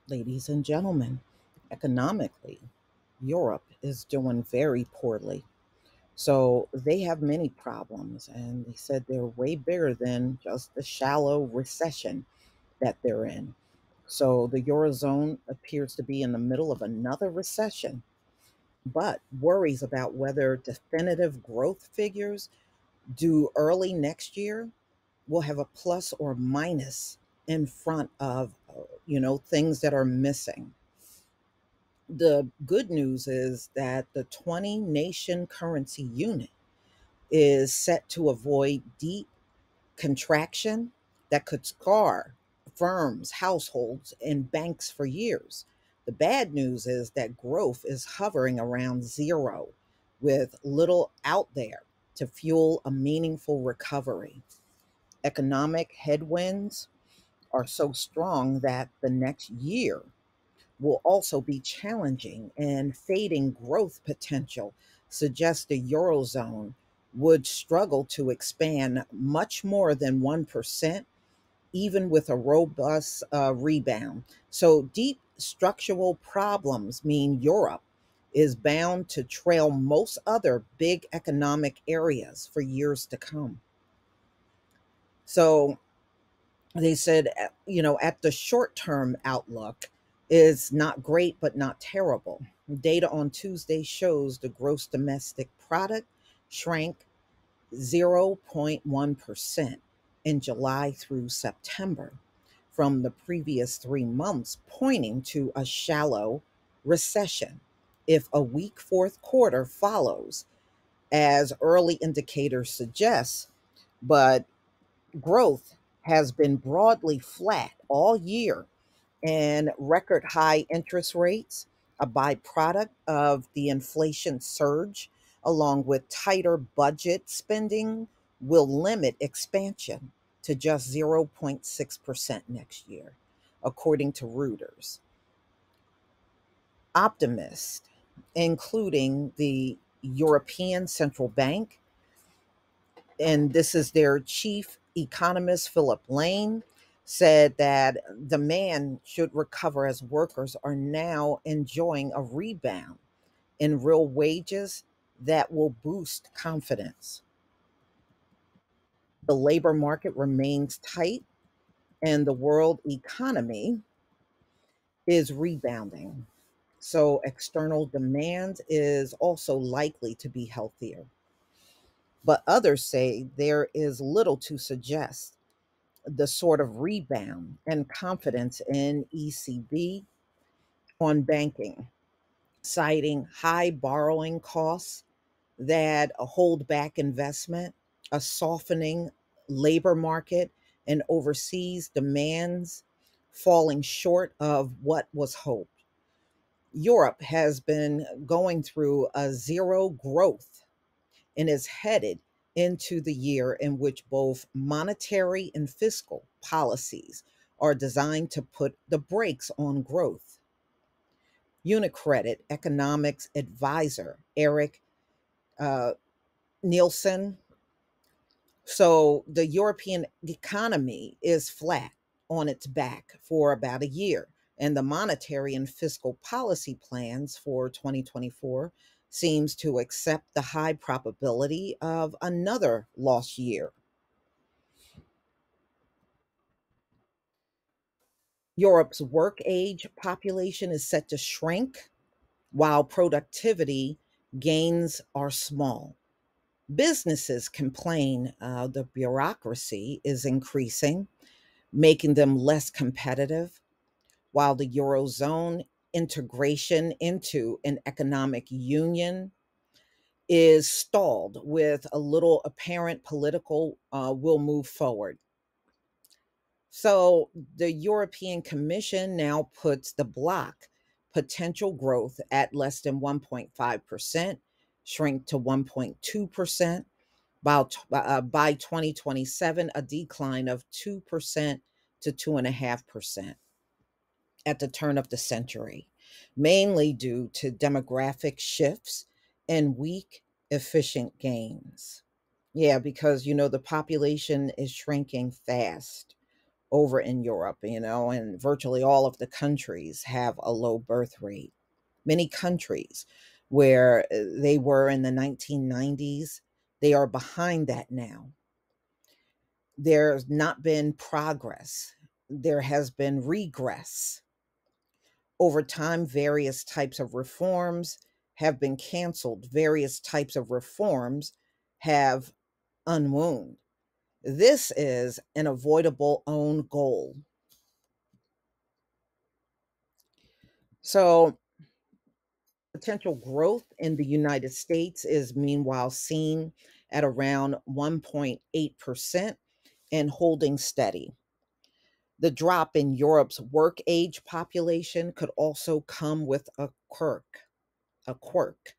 Ladies and gentlemen, economically, Europe is doing very poorly. So they have many problems, and they said they're way bigger than just the shallow recession that they're in. So the Eurozone appears to be in the middle of another recession, but worries about whether definitive growth figures due early next year will have a plus or minus in front of things that are missing. The good news is that the 20 nation currency unit is set to avoid deep contraction that could scar firms, households, and banks for years. The bad news is that growth is hovering around zero with little out there to fuel a meaningful recovery. Economic headwinds are so strong that the next year will also be challenging, and fading growth potential suggests the Eurozone would struggle to expand much more than 1%, even with a robust rebound. So, deep structural problems mean Europe is bound to trail most other big economic areas for years to come. So, they said, at the short term outlook is not great, but not terrible. Data on Tuesday shows the gross domestic product shrank 0.1% in July through September from the previous 3 months, pointing to a shallow recession. If a weak fourth quarter follows, as early indicators suggest, but growth has been broadly flat all year, and record high interest rates, a byproduct of the inflation surge, along with tighter budget spending, will limit expansion to just 0.6% next year, according to Reuters. Optimists, including the European Central Bank, and this is their chief economist, Philip Lane, said that demand should recover as workers are now enjoying a rebound in real wages that will boost confidence. The labor market remains tight, and the world economy is rebounding. So, external demand is also likely to be healthier. But others say there is little to suggest the sort of rebound and confidence in ECB on banking, citing high borrowing costs that hold back investment, a softening labor market, and overseas demands falling short of what was hoped. Europe has been going through a zero growth and is headed into the year in which both monetary and fiscal policies are designed to put the brakes on growth. Unicredit economics advisor Eric uh, Nielsen. So the European economy is flat on its back for about a year, and the monetary and fiscal policy plans for 2024 seems to accept the high probability of another lost year. Europe's work age population is set to shrink while productivity gains are small. Businesses complain the bureaucracy is increasing, making them less competitive, while the Eurozone integration into an economic union is stalled with a little apparent political will move forward. So the European Commission now puts the bloc potential growth at less than 1.5%, shrink to 1.2%, by 2027, a decline of 2% to 2.5% at the turn of the century, mainly due to demographic shifts and weak, efficient gains. Yeah, because the population is shrinking fast. over in Europe, and virtually all of the countries have a low birth rate. Many countries where they were in the 1990s, they are behind that now. There's not been progress, there has been regress. Over time, various types of reforms have been canceled, various types of reforms have unwound. This is an avoidable own goal. So, potential growth in the United States is meanwhile seen at around 1.8% and holding steady. The drop in Europe's work age population could also come with a quirk. A quirk.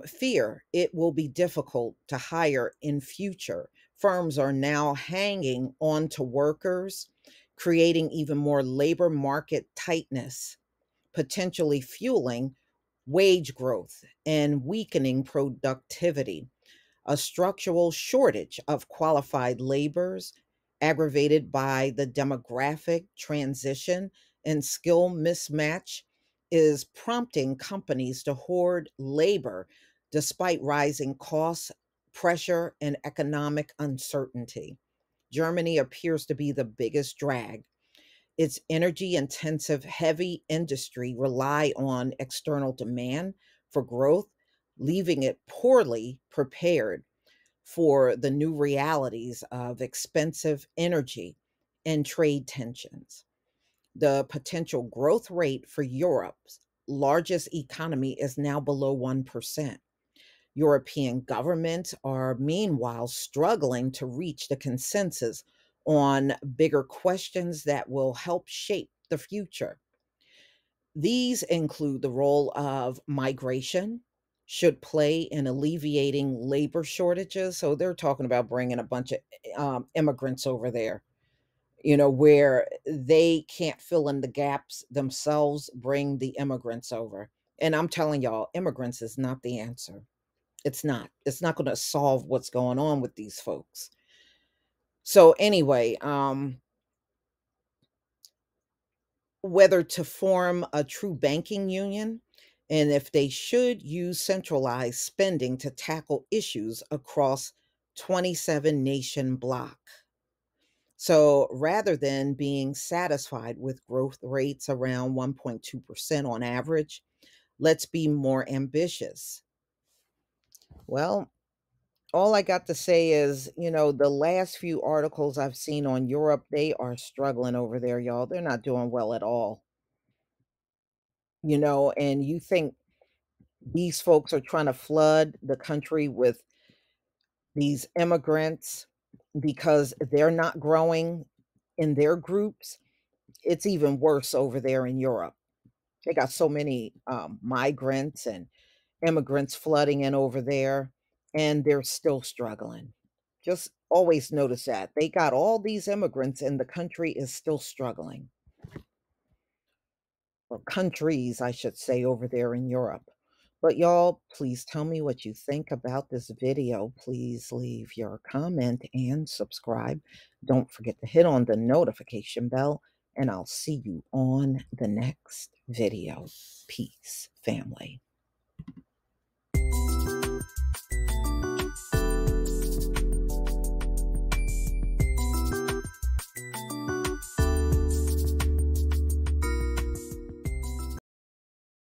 Fear it will be difficult to hire in future. Firms are now hanging on to workers, creating even more labor market tightness, potentially fueling wage growth and weakening productivity. A structural shortage of qualified laborers, aggravated by the demographic transition and skill mismatch, is prompting companies to hoard labor despite rising costs, pressure, and economic uncertainty. Germany appears to be the biggest drag. Its energy intensive heavy industry rely on external demand for growth, leaving it poorly prepared for the new realities of expensive energy and trade tensions. The potential growth rate for Europe's largest economy is now below 1%. European governments are meanwhile struggling to reach the consensus on bigger questions that will help shape the future. These include the role of migration should play in alleviating labor shortages. So they're talking about bringing a bunch of immigrants over there, where they can't fill in the gaps themselves, bring the immigrants over. And I'm telling y'all, immigrants is not the answer. It's not. It's not going to solve what's going on with these folks. So anyway, whether to form a true banking union and if they should use centralized spending to tackle issues across 27 nation block. So rather than being satisfied with growth rates around 1.2% on average, let's be more ambitious. Well, all I got to say is, the last few articles I've seen on Europe, they are struggling over there, y'all. They're not doing well at all. And you think these folks are trying to flood the country with these immigrants because they're not growing in their groups. It's even worse over there in Europe. They got so many migrants and immigrants flooding in over there, and they're still struggling. Just always notice that. They got all these immigrants, and the country is still struggling. Or countries, I should say, over there in Europe. But y'all, please tell me what you think about this video. Please leave your comment and subscribe. Don't forget to hit on the notification bell, and I'll see you on the next video. Peace, family.